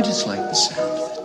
just like the sound of it.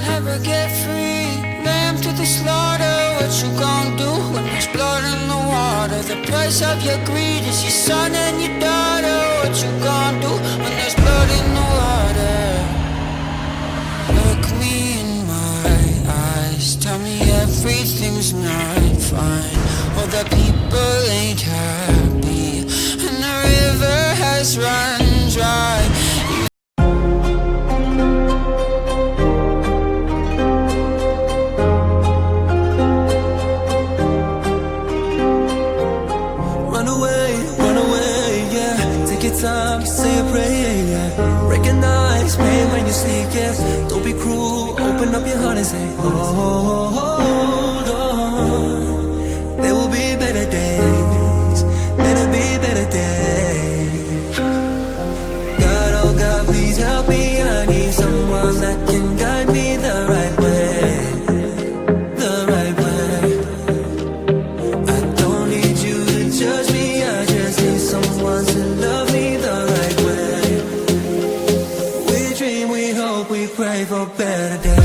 Never get free, lamb to the slaughter. What you gon' do when there's blood in the water? The price of your greed is your son and your daughter. What you gon' do when there's blood in the water? Look me in my eyes, tell me everything's not fine. All the people ain't happy, and the river has run dry. Time, say a prayer, yeah. Recognize pain when you sleep, yeah. Don't be cruel, open up your heart and say, hold on. There will be better days, there'll be better days. God, oh God, please help me. I need someone that can guide me the right way, the right way. I don't need you to judge me, I just need someone to love me. We pray for better days.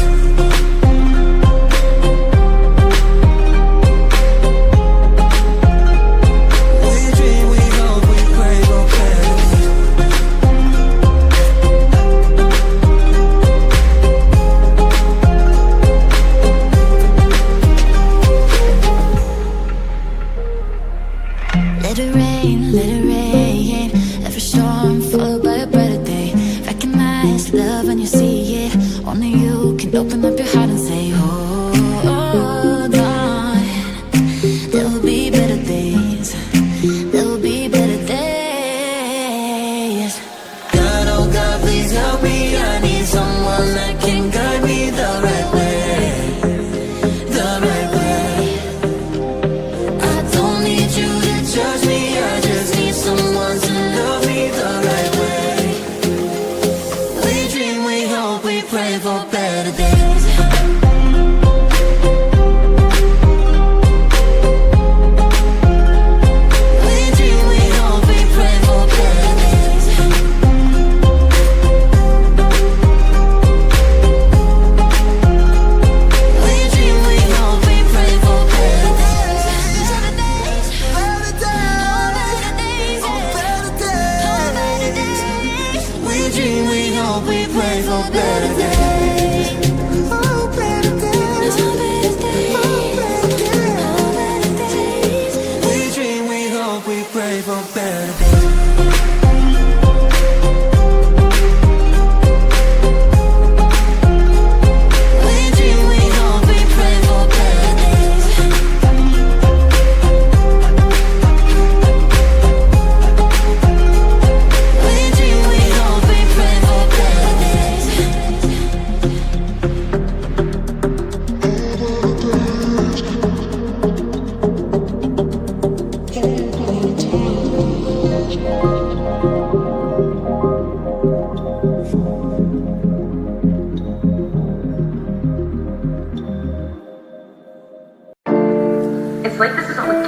Let it rain, every storm followed by a brighter day. Recognize love when you see it. Only you can open up your heart and say, hold on. There will be better days, there will be better days. God, oh God, please help me. I need someone that can guide me the right way, the right way. I don't need you to judge me, I just need someone to love me the right way. We dream, we hope, we pray for better days. We dream, we hope, we pray for better days. We dream, we hope, we pray for better days. Better days, better days, better days. We dream, we hope, we pray for better days. Oh, better days, oh, better days, oh, better days. We dream, we hope, we pray for better days. We dream, we hope, we pray for better days. We dream, we hope, we pray for better days. It's like this is all a game,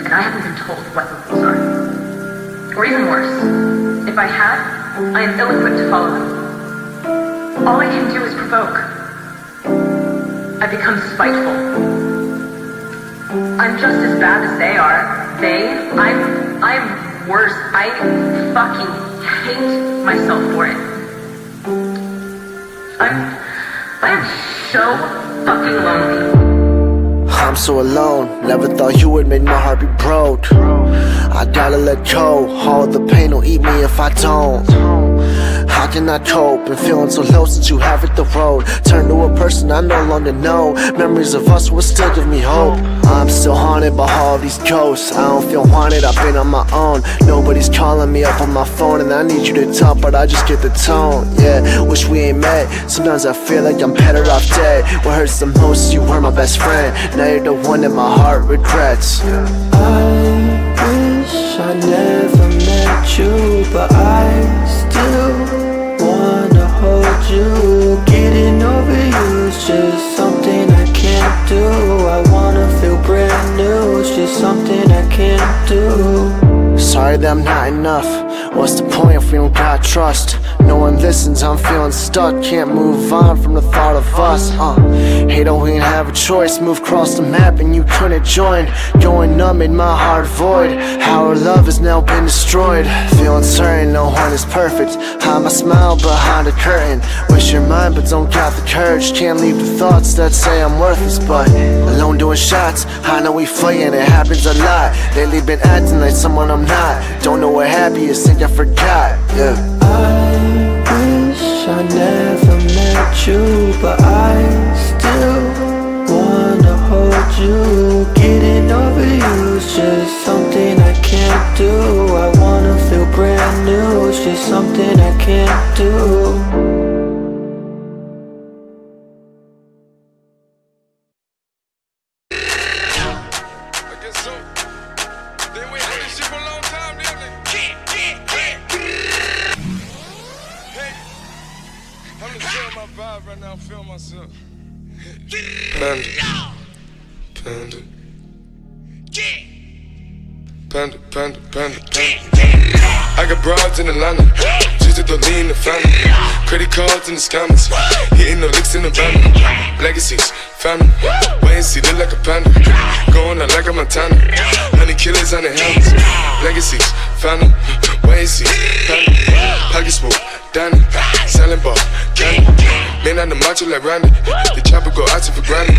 and I haven't been told what the rules are. Or even worse, if I had, I am ill-equipped to follow them. All I can do is provoke. I become spiteful. I'm just as bad as they are. I'm worse. I fucking hate myself for it. I am so fucking lonely. I'm so alone, never thought you would make my heart be broke. I gotta let go, all the pain will eat me if I don't. How can I cope and feeling so low since you have hit the road? Turn to a person I no longer know. Memories of us will still give me hope. I'm still haunted by all these ghosts. I don't feel wanted, I've been on my own. Nobody's calling me up on my phone, and I need you to talk, but I just get the tone. Yeah, wish we ain't met. Sometimes I feel like I'm better off dead. What hurts the most, you were my best friend. Now you're the one that my heart regrets. I wish I never met you, but I still wanna hold you. Getting over you is just something I can't do. I wanna feel brand new, it's just something I can't do. Sorry that I'm not enough. What's the point if we don't got trust? No one listens, I'm feeling stuck. Can't move on from the thought of us. Hate how we didn't have a choice. Move across the map and you couldn't join. Going numb made my heart void. How our love has now been destroyed. Feeling certain no one is perfect. Hide my smile behind a curtain. Wish you're mine but don't got the courage. Can't leave the thoughts that say I'm worthless, but alone doing shots. I know we fighting, it happens a lot. Lately been acting like someone I'm not. Don't know what happy is, think I forgot. Yeah. I wish I never met you, but I still wanna hold you. Getting over you is just something I can't do. I wanna feel brand new, it's just something I can't do. Right now, I feel myself. Panda. Panda. Panda, panda, panda, panda. I got broads in Atlanta. Just to the lean the family. Credit cards in the scammers. Hitting the licks in the van. Legacies, family. Wait and see, look like a panda. Going out like a Montana. Honey killers on the helmets. Legacies, family. Wait and see, panda. Pocket smooth, Danny. Selling ball, candy. Man on the macho like Randy. The chopper go out to for granted.